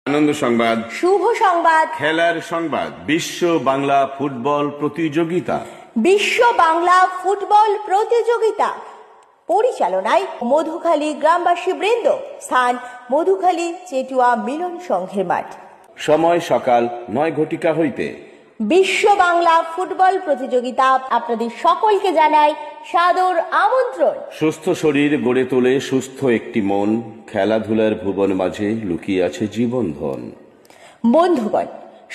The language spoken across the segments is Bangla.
আনন্দ সংবাদ, শুভ সংবাদ, খেলার সংবাদ। বিশ্ব বাংলা ফুটবল প্রতিযোগিতা পরিচালনায় মধুখালী গ্রামবাসী বৃন্দ। স্থান মধুখালী চেটুয়া মিলন সংঘের মাঠ। সময় সকাল 9 ঘটিকা হইতে। বিশ্ব বাংলা ফুটবল প্রতিযোগিতা আপনাদের সকলকে জানাই সাদর আমন্ত্রণ। সুস্থ শরীর গড়ে তোলে সুস্থ একটি মন। খেলাধুলার ভুবন মাঝে লুকিয়ে আছে জীবন ধন। বন্ধুগণ,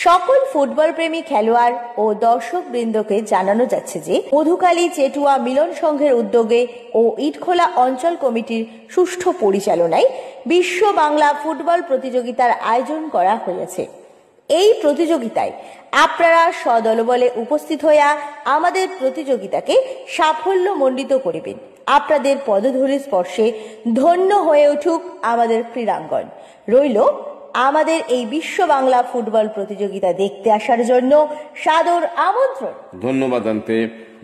সকল ফুটবল প্রেমী খেলোয়াড় ও দর্শক বৃন্দকে জানানো যাচ্ছে যে মধুখালী চেটুয়া মিলন সংঘের উদ্যোগে ও ইটখোলা অঞ্চল কমিটির সুষ্ঠু পরিচালনায় বিশ্ব বাংলা ফুটবল প্রতিযোগিতার আয়োজন করা হয়েছে। এই প্রতিযোগিতায় আপনারা সদলবলে উপস্থিত হইয়া আমাদের প্রতিযোগিতাকে সাফল্য মণ্ডিত করিবেন। আপনাদের পদধূলি স্পর্শে ধন্য হয়ে উঠুক আমাদের ক্রীড়াঙ্গন। রইল আমাদের এই বিশ্ব বাংলা ফুটবল প্রতিযোগিতা দেখতে আসার জন্য সাদর আমন্ত্রণ। ধন্যবাদ আনতে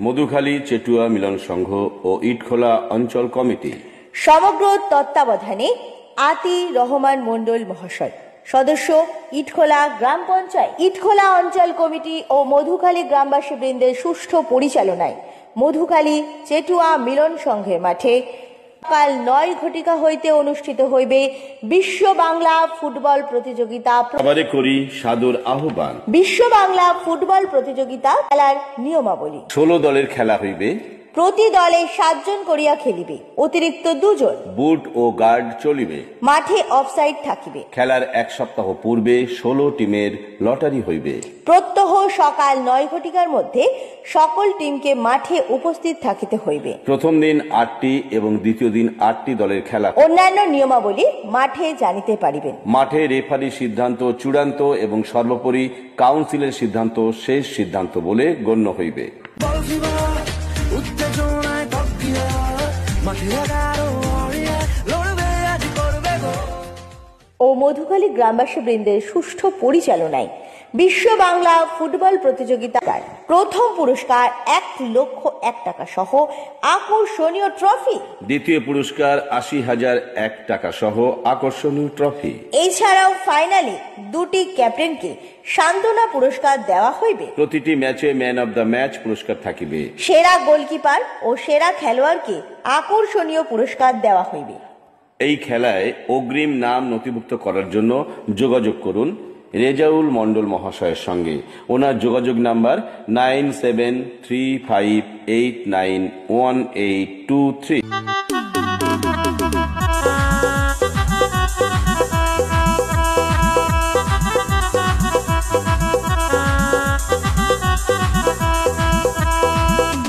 মধুখালী চেটুয়া মিলন সংঘ ও ইটখোলা অঞ্চল কমিটি। সমগ্র তত্ত্বাবধানে আতি রহমান মণ্ডল মহাশয়, সদস্য ইটখোলা গ্রাম পঞ্চায়েত, ইটখোলা অঞ্চল কমিটি ও মধুখালী গ্রামবাসী বৃন্দের সুষ্ঠু পরিচালনায় মধুখালী চেটুয়া মিলন সংঘের মাঠে সকাল 9 ঘটিকা হইতে অনুষ্ঠিত হইবে বিশ্ব বাংলা ফুটবল প্রতিযোগিতা। আবারে করি সাদর আহ্বান। বিশ্ব বাংলা ফুটবল প্রতিযোগিতা খেলার নিয়মাবলী: 16 দলের খেলা হইবে। প্রতি দলে 7 জন করিয়া খেলিবে, অতিরিক্ত 2 জন। বুট ও গার্ড চলিবে। মাঠে অফসাইড থাকিবে। খেলার 1 সপ্তাহ পূর্বে 16 টিমের লটারি হইবে। প্রত্যহ সকাল 9 ঘটিকার মধ্যে সকল টিমকে মাঠে উপস্থিত থাকিতে হইবে। প্রথম দিন 8টি এবং দ্বিতীয় দিন 8টি দলের খেলা। অন্যান্য নিয়মাবলী মাঠে জানিতে পারিবেন। মাঠে রেফারির সিদ্ধান্ত চূড়ান্ত এবং সর্বোপরি কাউন্সিলের সিদ্ধান্ত শেষ সিদ্ধান্ত বলে গণ্য হইবে। ও মধুখালী গ্রামবাসী বৃন্দের সুষ্ঠু পরিচালনায় বিশ্ব বাংলা ফুটবল প্রতিযোগিতার প্রথম পুরস্কার 1,01,000 টাকা সহ আকর্ষণীয় ট্রফি। দ্বিতীয় পুরস্কার 80,001 টাকা সহ আকর্ষণীয় ট্রফি। এছাড়াও ফাইনালে 2টি ক্যাপ্টেনকে সান্ত্বনা পুরস্কার দেওয়া হইবে। প্রতিটি ম্যাচে ম্যান অব দ্য ম্যাচ পুরস্কার থাকিবে। সেরা গোলকিপার ও সেরা খেলোয়াড়কে আকর্ষণীয় পুরস্কার দেওয়া হইবে। এই খেলায় অগ্রিম নাম নথিভুক্ত করার জন্য যোগাযোগ করুন রেজাউল মণ্ডল মহাশয়ের সঙ্গে। ওনার যোগাযোগ নাম্বার 9735891823।